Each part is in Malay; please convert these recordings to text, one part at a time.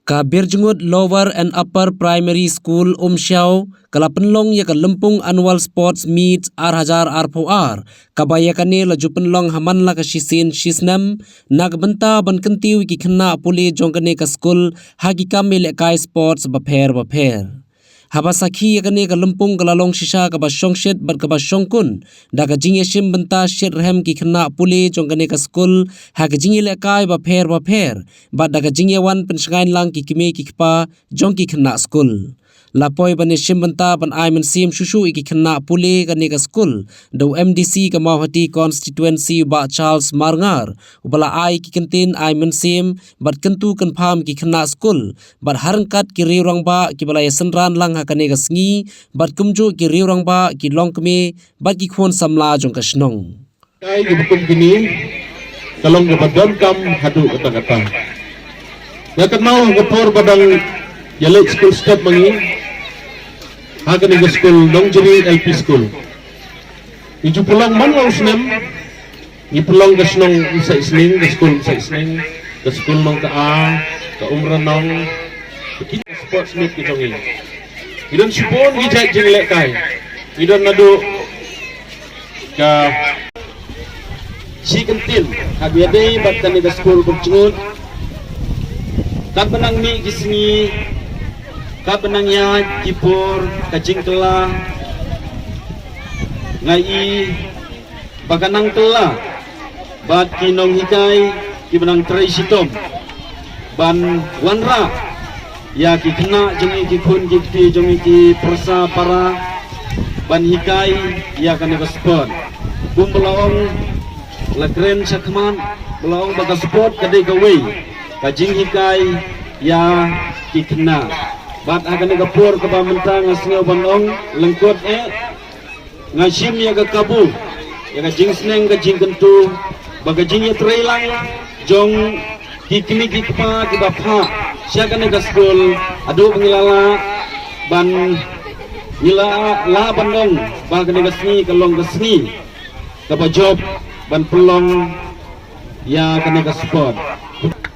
Kabir Jengut Lower and Upper Primary School Umsyau kalapenlong ya Lempung Annual Sports Meet R1000 R4R kabayakane laju penlong haman la kasisin sisnam nagbenta ban kentiu ki khna puli jongkane ka school hagi kamil kai sports bapher Habasakhi yakane ka Lempung kalalong sisa ka basong shet bat ka basong kun daga jinge sim benta shet rehem ki khna puli jongkane ka school hagi jinge le kai bapher bat daga jinge wan pensgain lang ki kime ki khpa jong ki khna school lapoi bane sim benta ban ai men sim susu ki khna puli kane ka school do MDC ka Mawhati constituency ba Charles Marngar ubala ai ki kentin ai men sim bat kentu kan pham ki khna school bat harangkat ki riurang ba ki balai senran lang hakane ka sngi bat kumju ki riurang ba ki longkme bat ki khon samla jong ka snong kai gi bukum kini kalong ga badon kam hadu kata-kata ya kenal ngepor badang yale school step mangi hagan ga school Dongjeri LP school iju pulang man lang snem ni pulang ga snong sa isning ga school nong ka a ka umran nong kita sports meet ki jongi idon sipon gi jai jing lek kai idon nadu ka si kentin habiade batkan ga school berjengut kabenang mi gisni kabenangnya kipur kacing telah ngai baganang telah bat kinong hikai kibenang traisitom ban wanra ya ki kena jongi ki kun ki jongi ki persa para ban hikai ya kan sport kumpulong lagren sakman belong baga sport kadai gawe kajing hikai ya ki kena bat akan digapur ke bamenta ngasngaw banong lengkot ngasim ya ke kabu ya ke jing sneng ke jing kentu baga jing ya trailang jong kikini kikpa kibapha siya kan ga school adu ngilala ban ngila la bandong baga ga sni kalong ga sni ka job ban pelong ya kan ga sport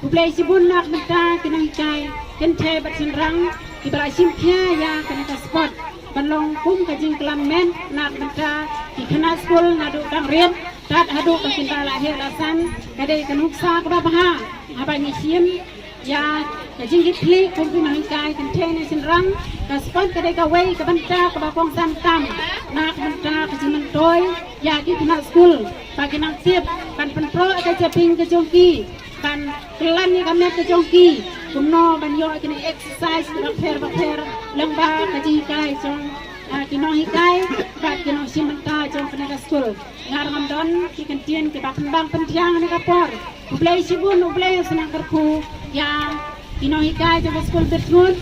play sibun nak menta kinang kai kente bat senrang kita simpia ya kena ka sport balong kum ka jing klamen nak menta di kena school ngadu dang rian tat hadu ka kinta lahir lasan kade kanuksa ka baha haba ni sim ya ka jing gitli kum pinang kai kente ni senrang ka sport kade ka wei ka benta ka bakong santam nak menta ka jing mentoy ya di kena school bagi nang sip kan penpro ka japing ke jongki kan kelan ni kami ke jongki kumno banyo kini exercise bapher lembah kaji kai jong kino hikai bat kino simenta jong penega school ngarang don kikentien ke bakembang pentiang ni kapor ublay sibun ublay senang kerku ya kino hikai jong school berjun